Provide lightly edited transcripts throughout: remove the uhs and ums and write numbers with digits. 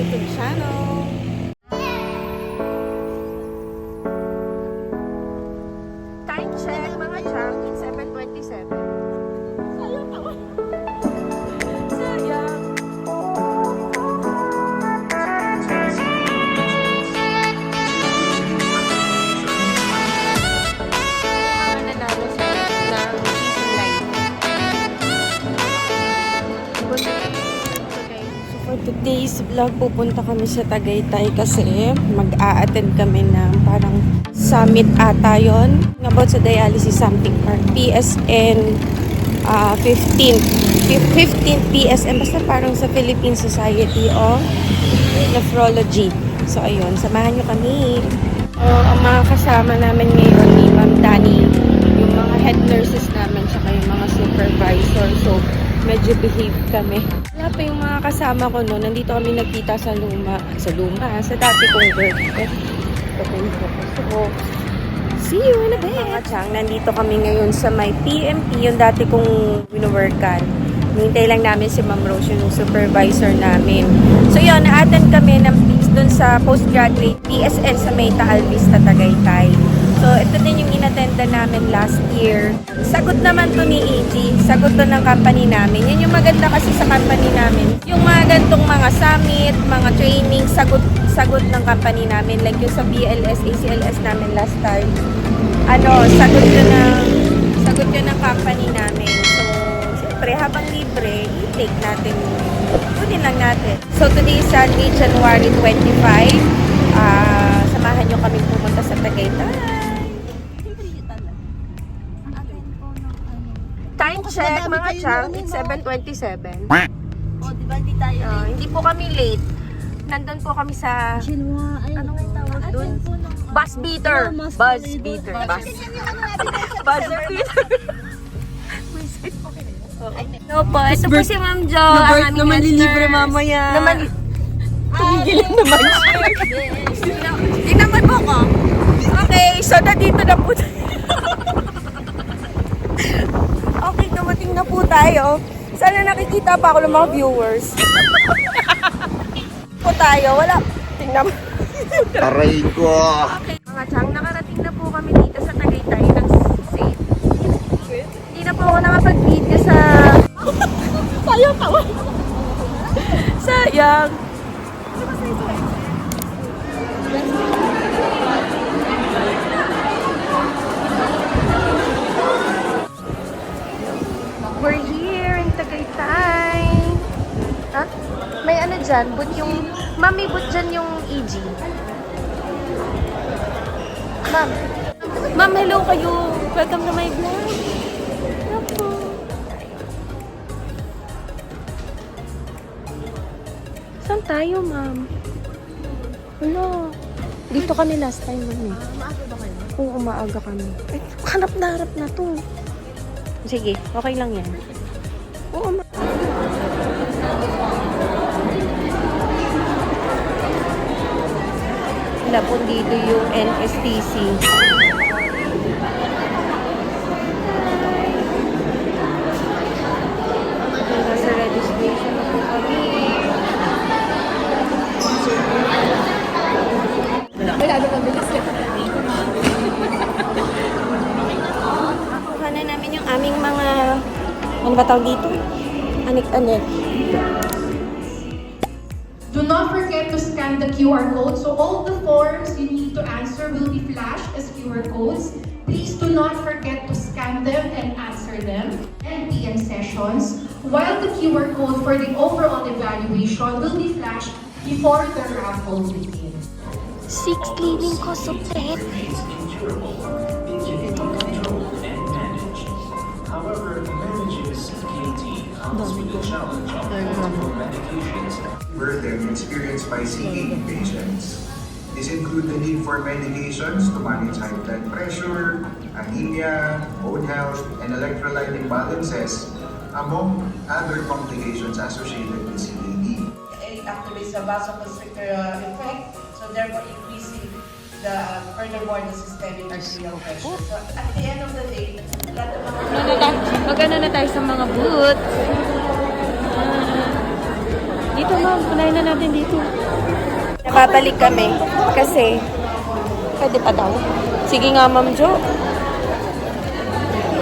YouTube channel. Time check mga chang, it's 7:27. Sayang ako. Sayang. For today's vlog, pupunta kami sa Tagaytay kasi mag-a-attend kami ng parang summit ata yun. About sa dialysis something park. PSN 15 PSN. Basta parang sa Philippine Society of Nephrology. So ayun, samahan nyo kami. Ang mga kasama namin ngayon ni Ma'am Dani, yung mga head nurses namin, tsaka yung mga supervisor. So medyo behave kami. Wala pa yung mga kasama ko no. Nandito kami nagkita sa dati kong work. So, see you in a bit. Mga chang, nandito kami ngayon sa may PMP, yung dati kong wino-workan. Hintay lang namin si Ma'am Rose, yung supervisor namin. So yun, na-attend kami ng piece dun sa postgraduate PSN sa may Taal Vista, Tagaytay. So, ito din yung inattenda namin last year. Sagot naman to ni AG. Sagot to ng company namin. Yan yung maganda kasi sa company namin. Yung mga gantong mga summit, mga training, sagot ng company namin. Like yung sa BLS, ACLS namin last time. Sagot yun ng company namin. So, siyempre, habang libre, i-take natin. Kunin lang natin. So, today is Sunday, January 25. Samahan nyo kami pumunta sa Tagaytay. Time check, mga chang, it's 7:27. Diba hindi tayo Hindi po kami late. Nandun po kami sa... Ano nga yung tawag dun? Bus beater. Buzz beater. Buzzer beater. No po, ito po si Ma'am Jo. Robert naman lilibre mamaya. Tumigilan naman siya. Tingnan mo ko. Okay, so nandito na po tayo. Okay, dumating na po tayo. Sana nakikita pa ako ng mga viewers. Po tayo, wala. Tingnan mo. Aray ko! Okay, mga chang, nakarating na po kami dito sa Tagaytay ng safe. Hindi na po ako nakapag-video sa... Sayang tawa. Sayang. We're here in Tagaytay. Ha? May ano dyan? But yung... Mami, but dyan yung EG. Ma'am. Ma'am, hello kayo. Welcome to my vlog. Hello po. Saan tayo, ma'am? Hello. Dito kami last time, ma'am. Maaga ba kayo? Oo, maaga kami. Ay, harap na to. Sige, okay lang yan. Oo, ma'am. Wala po dito yung NSTC. Okay, nasa registration na po kami. Kuha na namin yung aming mga ano ba tawag dito? Anik-anik. Do not forget to scan the QR code. So all the forms you need to answer will be flashed as QR codes. Please do not forget to scan them and answer them. And PM sessions, while the QR code for the overall evaluation will be flashed before the raffle begins. 6 living cost of debt. However, managing CKD comes with the challenge of multiple medications. Burden experienced by CKD patients. These include the need for medications to manage high blood pressure, anemia, bone health, and electrolyte imbalances, among other complications associated with CKD. It activates the vasoconstrictor effect, so therefore increasing furthermore the systemic arterial pressure. So at the end of the day, lahat ng mga... Magano na tayo sa mga booth. Dito ma'am, punayin na natin dito. Pinababalik kami kasi pwede pa daw. Sige nga, Ma'am Jo.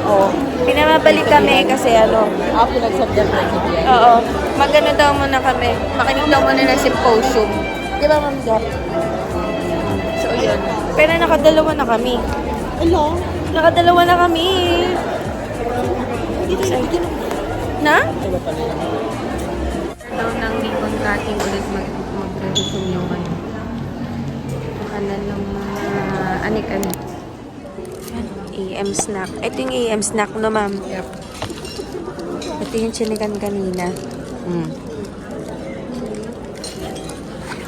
Oo. Pinababalik kami kasi ano. Pinagsabyan ko yan. Oo. Magano daw muna kami. Makinig daw muna ng symposium. Di ba, Ma'am Jo? So, yun. Pero nakadalawa na kami. Hello? Nakadalawa na kami. Na? Daw nang re-contracting ulit mag-resume yung ano. Kanal ng mga anik-anik. AM snack. Ito yung AM snack no, ma'am? Yep. Ito yung chinikan kanina.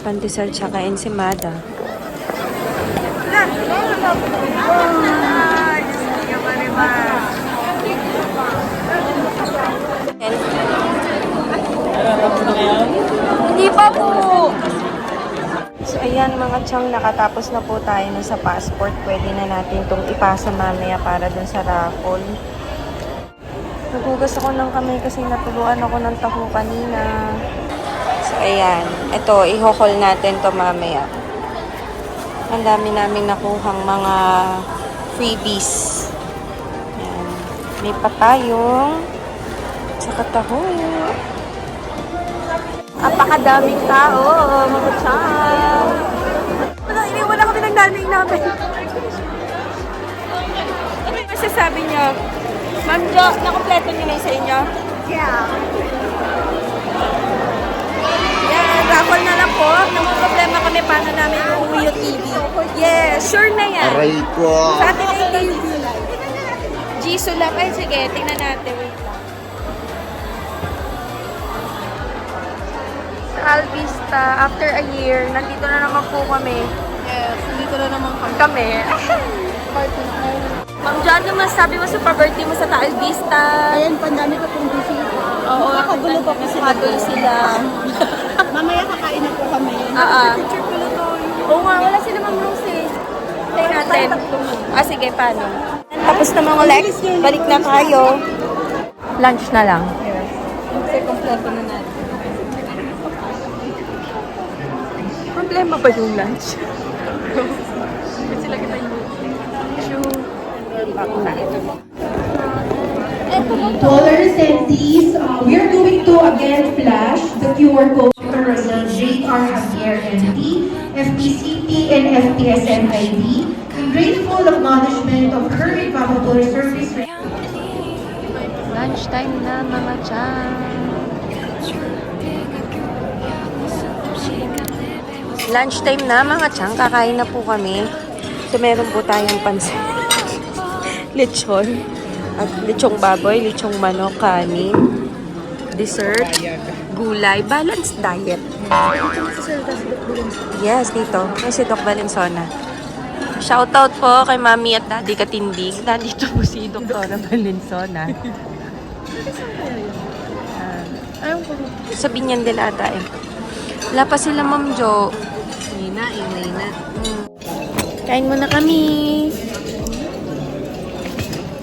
Pantisal tsaka ensimada. Hindi pa po. So, ayan mga tiyang, nakatapos na po tayo na sa passport. Pwede na natin itong ipasa mamaya para dun sa raffle. Nagugas ako ng kamay kasi natuluan ako ng taho kanina. So, ayan. Ito, i-haul natin to mamaya. Ang dami namin nakuhang mga freebies. Ayan. May patayong tsaka taho. Apakadaming tao, mga tiyang. Iniwan kami ng nanay namin. Ano yung masasabi niyo? Ma'am Jo, nakompleto niyo na yung sa inyo? Yeah. Yan, raffle na lang po. Nang problema kami paano namin uuwi yung TV. Yes, sure na yan. Aray ko. Saturday TV. Jisoo lang. Ay, sige, tingnan natin. Wait lang. Sa Alvista, after a year, nandito na naman po kami. Yes, dito na naman kami. Kami. Ma'am Jo, ano masabi mo sa pa-birthday mo sa Taal Vista? Ayan, pandami ko pong busy. Oo, Nakakagulo pa kasi. Nakagulo sila. Mamaya kakain na po kami. Picture ko na to. Oo nga, wala sila Ma'am Rose eh. Tayo natin. Sige, paano? Tapos na mga Lex, balik na tayo. Lunch na lang. Kasi kompleto na natin. Problema ba yung lunch? Sila kita yung To all our attendees, we are going to again flash the QR code. Dr. Rosal J.R. Javier MD, FPCP and FPSN ID, in grateful acknowledgement of her invaluable service. Lunchtime na mga chan. Lunchtime na mga chan. Kakain na po kami. So meron po tayong pansit. Lechon. At lechong baboy, lechong manok, kanin. Dessert. Gulay. Balanced diet. Yes, dito. May si Doc Valenzuela. Shoutout po kay Mami at Daddy Katindig. Nandito po si Dr. Valenzuela. Sa Binyan din ata eh. Wala pa sila Ma'am Jo. Nina. Kain muna kami.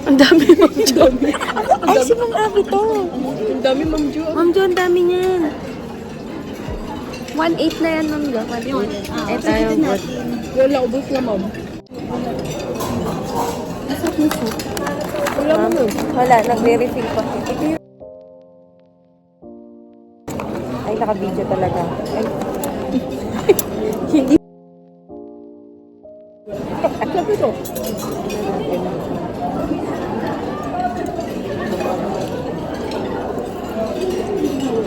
Ang dami Ma'am Jo. Ay, si Ma'am Abby to. Ang dami, Ma'am Jo. Ma'am Jo, ang dami niyan. 1.8 na yan, Ma'am Jo. 1.8. Ito yung good. Wala, ubos na, Ma'am. Wala, Ma'am. Wala, nagre-refill pa. Ito yung... Ay, naka-video talaga. Ay. Hindi. Sabi ko.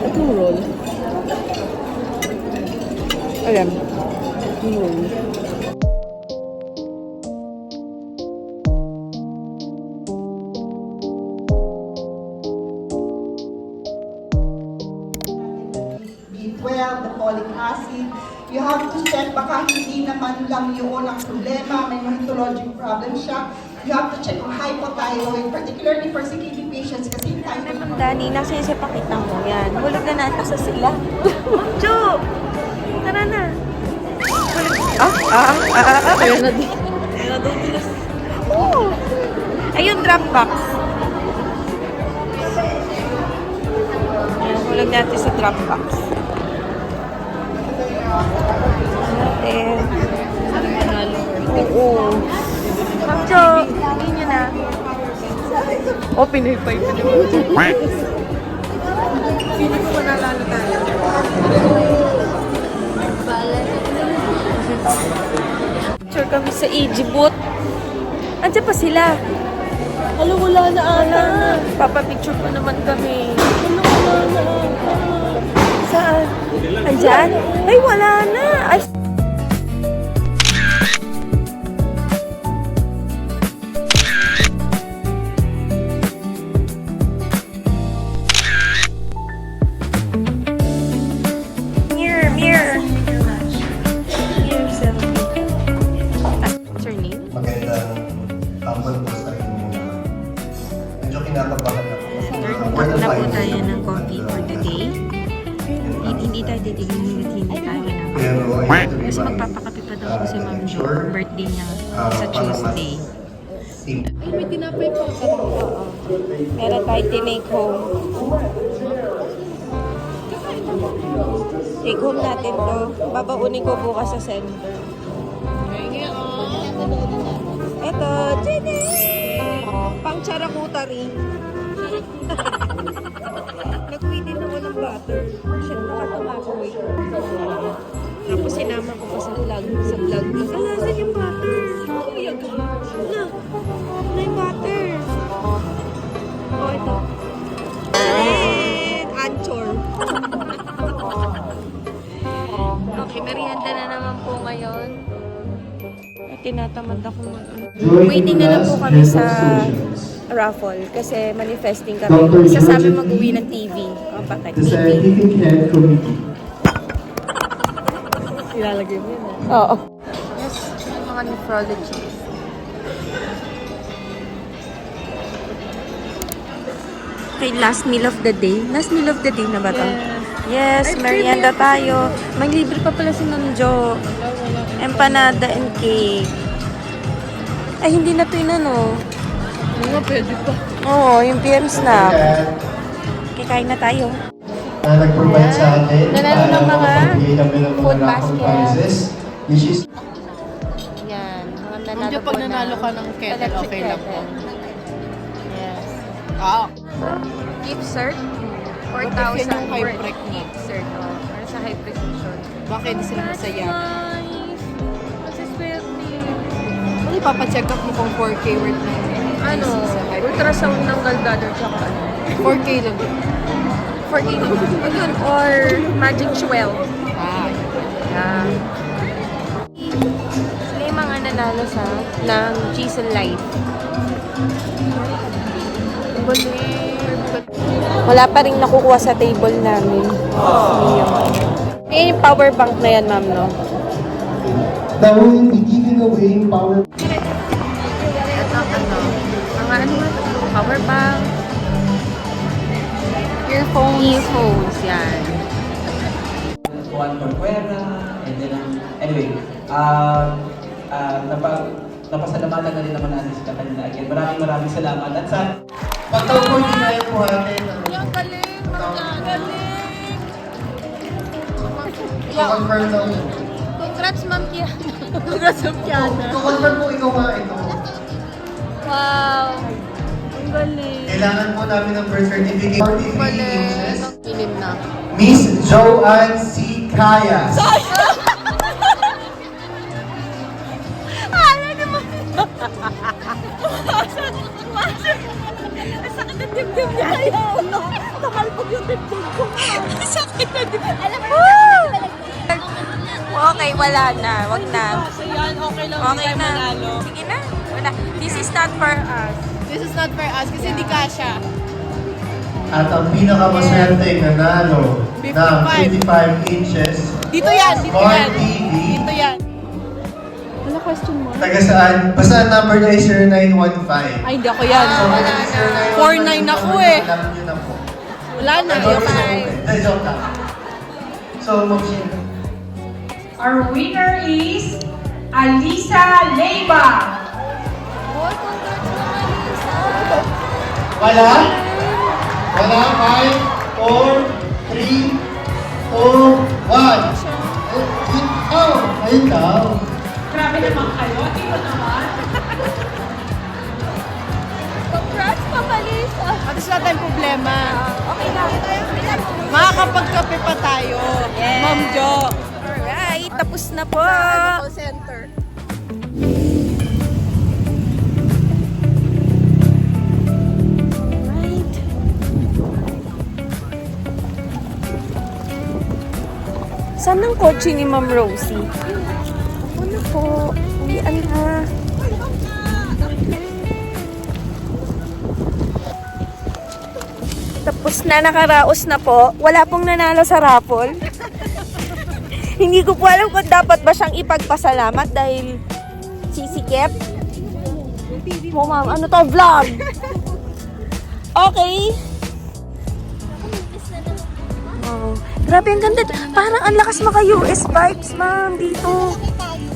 Itong roll. Alam. Roll. B12, the folic acid. You have to check, baka hindi naman lang yun ang problema, may hematologic problem siya. You have to check on hypothyroid, particularly for CKD patients kasi tayo Dani, nasa yung pakita mo. Yan. Hulog na natin sa sila. Ma'am Jo! Tara na. Hulog. Ayun na din. Oh. Ayun, drop box. Ayan, hulog natin sa drop box. natin. Oo. Ma'am Jo, tingin nyo na. Oh, pinaypay pa naman. Feeling ko manalalo tayo. Picture kami sa Ejibut. Andiyan pa sila. Alo, wala na, Ana. Papapicture pa naman kami. Alo, wala na, Ana. Saan? Andyan? Ay, wala na. Ay, mirror, mirror. Mirror selfie. What's your name? Magandang hapon po sa inyo muna. Medyo kinakabahan ako. Order na po tayo ng coffee for today. Hindi tayo titigil, hindi tayo na. Pero I need to Kasi revise, magpapakape pa daw po si Ma'am Jo. ensure, Birthday niya sa para mas Tuesday. simple. Meron tayo tinake home. Take home natin to. Babaunin ko bukas sa center. Eto, Jenny! Pang characutary. Nag-wait din ako ng butter. Shit, baka tumakoy. Tapos sinama ko pa sa vlog. Sa vlog ko. Nasaan yung butter? Oh, yan ka. Na yung butter. Oh, ito. And anchor. Okay, merienda na naman po ngayon. At tinatamad ako waiting na lang po kami sa raffle kasi manifesting kami. Isa sa amin mag-uwi ng TV. Bakit? The TV. Scientific Head Committee. Ilalagay mo yun. Oo. Yes, yung mga nephrology. Okay, last meal of the day. Last meal of the day na ba to? Yes, merienda tayo. May libre pa pala si Ma'am Jo. Empanada and cake. Ay, hindi na to yun ano. Hindi nga, pwede pa. Oo, yung PM snack. Okay, kain na tayo. Na nag-provide sa atin Nanalo ng mga makapagbigay kami ng mga food raffle basket. prizes, which is Yan, mga nanalo Medyo pag po nanalo na ka ng kettle, electric okay lang po. kettle. Yes. Ah, Gift cert, What if 4,000 yan yung high worth prec mo? gift cert. Oh, para sa high precision. bakit hindi sila masaya? Nice! Kasi swerte. Ano ipapacheck up mo kung 4K worth na yun? Ano, ultrasound ng gallbladder tsaka ano. 4K lang. For ayun, or magic swell. Ah, Yeah. Sila yung mga nanalo sa ng Chisel Life. Wala pa rin nakukuha sa table namin. Yung power bank na yan, ma'am, no? that we will be giving away power. Mga ano ba? Power bank. Earphones, yan. Juan Corcuera, and then, anyway, napasalamatan na rin naman natin sila kanina. Again, maraming salamat. At sa Pagka-coordinate po natin ang Yung galing! confirm daw. Congrats, Ma'am Kiana. Congrats, Ma'am Kiana. Confirm po ikaw nga ito. Wow! Ang galing. Kailangan po namin ng birth certificate. 43 inches. Inim na. Miss Joanne C. Kayas. Hala naman! Ang sakit ng dibdib niya. Ayaw, no? Takalpog yung dibdib ko. Ang sakit ng dibdib. Alam mo, okay, wala na. Wag na. so yan, okay lang. Okay na. Sige na. Wala. This is not for us. This is not for us kasi hindi kasha. At ang pinakamaswerte nanalo ng 55 inches Dito yan, dito Smart yan. TV. Dito yan. Taga saan? Basta ang number niya is 0915. Ay, hindi ako yan. So, wala is na. 49 ako eh. Alam niyo na po. Wala na. Joke lang. So, mag-share. Our winner is Alisa Leiva. Wala? Wala? 5, 4, 3, 2, 1. Oh, Ayun daw. Grabe naman kayo. Dito naman. Congrats, Mama Lisa! At least wala tayong problema. Okay lang. Makakapagkape pa tayo. Yes. Ma'am Jo. Alright, tapos na po. Call center. Alright. Saan ang kotse ni Ma'am Rosie? Ano po? Uwian na. Tapos na, nakaraos na po. Wala pong nanalo sa raffle. Hindi ko po alam kung dapat ba siyang ipagpasalamat dahil sisikip. Oh, ma'am, ano to? Vlog! Okay. Oh, grabe, ang ganda. Parang ang lakas maka-US vibes, ma'am, dito.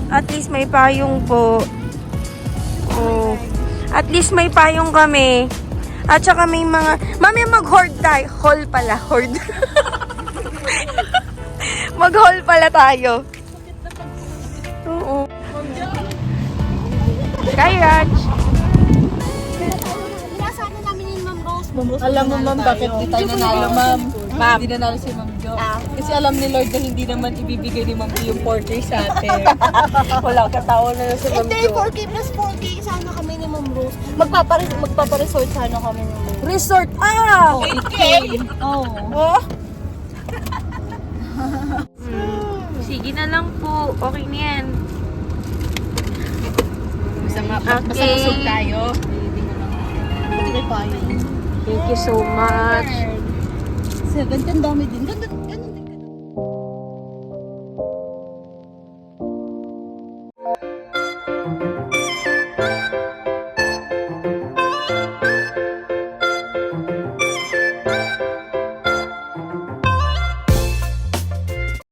At least may payong po. Oh. At least may payong kami. At saka may mga... Mami, mag-hoard tayo. Haul pala, hoard. Mag-haul pala tayo. Oo. Kay Raj. Alam mo, ma'am, bakit di tayo nanalo, ma'am? Ma'am. Hindi nanalo si Ma'am Jo. Kasi alam ni Lord na hindi naman ibibigay ni Ma'am Jo yung 4K sa atin. Wala, katawa na lang si Ma'am Hindi, Jo. 4K plus 4K sana kami ni Ma'am Rose. Magpaparesort sana kami ni Ma'am Rose. Resort! Ah! 8K? Oo. Oh? Sige na lang po. Okay na yan. Basta busog tayo. Pati may payo. Thank you so much. 7, ang dami din. Ganda